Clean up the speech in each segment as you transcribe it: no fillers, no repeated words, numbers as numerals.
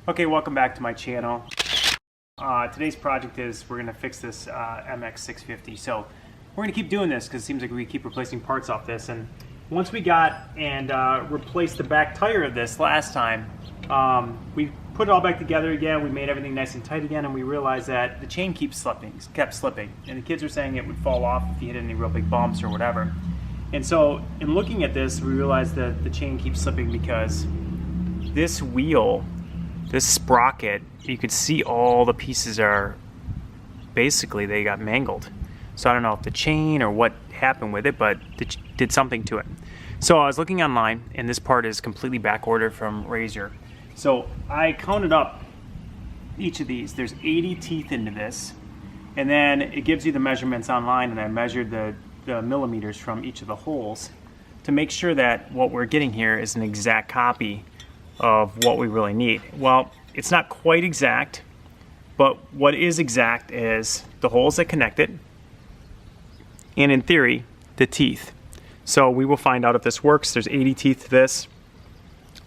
Okay, welcome back to my channel. Today's project is we're going to fix this MX650. So we're going to keep doing this because it seems like we keep replacing parts off this. And once we got and replaced the back tire of this last time, we put it all back together again. We made everything nice and tight again, and we realized that the chain kept slipping. And the kids were saying it would fall off if you hit any real big bumps or whatever. And so in looking at this, we realized that the chain keeps slipping because this wheel, this sprocket, you could see all the pieces are basically, they got mangled. So I don't know if the chain or what happened with it, but it did something to it. So I was looking online, and this part is completely back ordered from Razor. So I counted up each of these. There's 80 teeth into this, and then it gives you the measurements online, and I measured the millimeters from each of the holes to make sure that what we're getting here is an exact copy of what we really need. Well, it's not quite exact, but what is exact is the holes that connect it, and in theory, the teeth. So we will find out if this works. There's 80 teeth to this.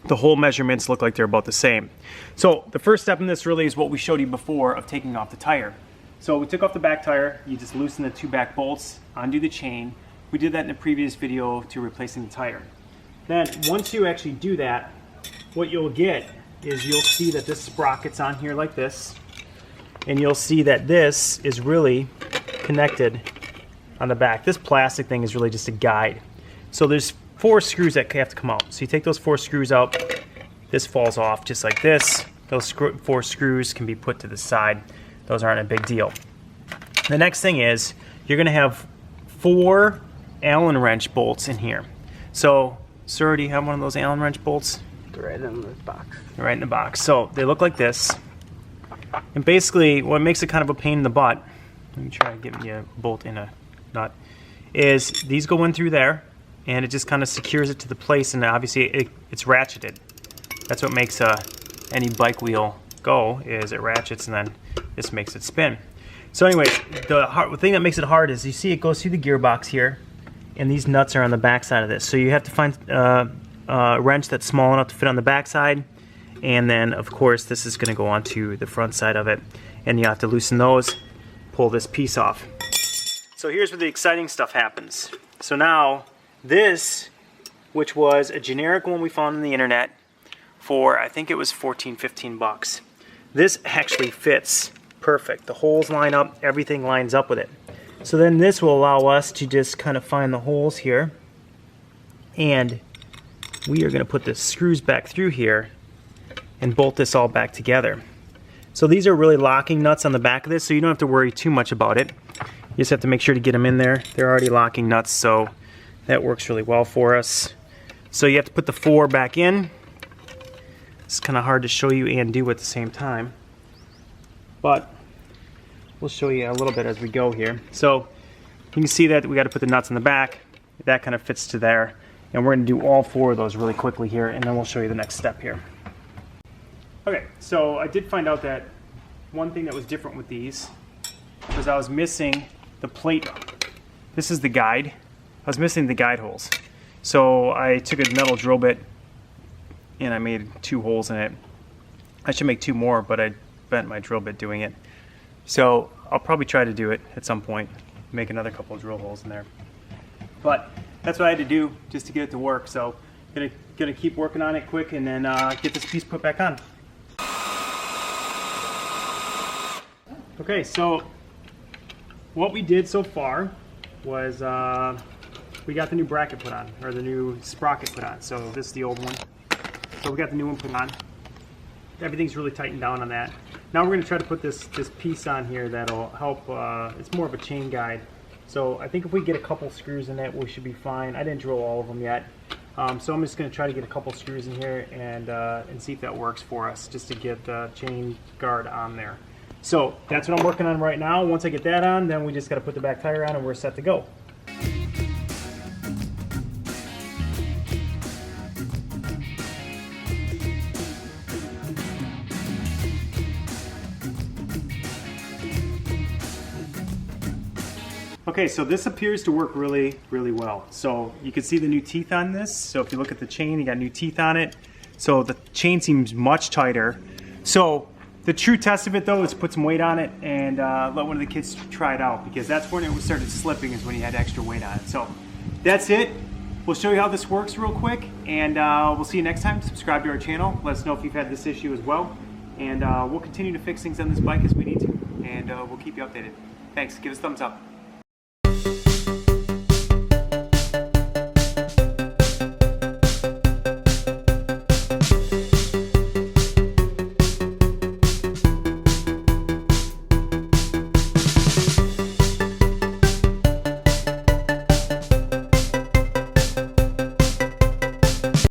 The hole measurements look like they're about the same. So the first step in this really is what we showed you before of taking off the tire. So we took off the back tire, you just loosen the two back bolts, undo the chain. We did that in the previous video to replacing the tire. Then once you actually do that, what you'll get is you'll see that this sprocket's on here like this, and you'll see that this is really connected on the back. This plastic thing is really just a guide. So there's 4 screws that have to come out. So you take those 4 screws out, this falls off just like this. Those 4 screws can be put to the side. Those aren't a big deal. The next thing is you're going to have 4 Allen wrench bolts in here. So, sir, do you have one of those Allen wrench bolts? Right in the box. Right in the box. So they look like this. And basically what makes it kind of a pain in the butt, let me try to get you a bolt in a nut, is these go in through there, and it just kind of secures it to the place, and obviously it's ratcheted. That's what makes any bike wheel go, is it ratchets, and then this makes it spin. So anyways, the thing that makes it hard is you see it goes through the gearbox here, and these nuts are on the back side of this. So you have to find a wrench that's small enough to fit on the back side, and then of course this is going to go onto the front side of it, and you have to loosen those, pull this piece off. So here's where the exciting stuff happens. So now this, which was a generic one we found on the internet for, I think it was 14-15 bucks. This actually fits perfect. The holes line up, everything lines up with it. So then this will allow us to just kind of find the holes here, and we are going to put the screws back through here and bolt this all back together. So these are really locking nuts on the back of this, so you don't have to worry too much about it. You just have to make sure to get them in there. They're already locking nuts, so that works really well for us. So you have to put the 4 back in. It's kind of hard to show you and do at the same time, but we'll show you a little bit as we go here. So you can see that we got to put the nuts in the back. That kind of fits to there, and we're going to do all 4 of those really quickly here, and then we'll show you the next step here. Okay, so I did find out that one thing that was different with these was I was missing the plate. This is the guide. I was missing the guide holes. So I took a metal drill bit and I made 2 holes in it. I should make 2 more, but I bent my drill bit doing it. So I'll probably try to do it at some point, make another couple of drill holes in there. But that's what I had to do just to get it to work. So gonna keep working on it quick, and then get this piece put back on. Okay, so what we did so far was we got the new bracket put on, or the new sprocket put on. So this is the old one. So we got the new one put on. Everything's really tightened down on that. Now we're going to try to put this piece on here that'll help. It's more of a chain guide. So I think if we get a couple screws in it, we should be fine. I didn't drill all of them yet. So I'm just going to try to get a couple screws in here and see if that works for us, just to get the chain guard on there. So that's what I'm working on right now. Once I get that on, then we just got to put the back tire on and we're set to go. Okay, so this appears to work really, really well. So you can see the new teeth on this. So if you look at the chain, you got new teeth on it. So the chain seems much tighter. So the true test of it though is put some weight on it and let one of the kids try it out, because that's when it started slipping, is when you had extra weight on it. So that's it. We'll show you how this works real quick, and we'll see you next time. Subscribe to our channel. Let us know if you've had this issue as well. And we'll continue to fix things on this bike as we need to. And we'll keep you updated. Thanks. Give us a thumbs up.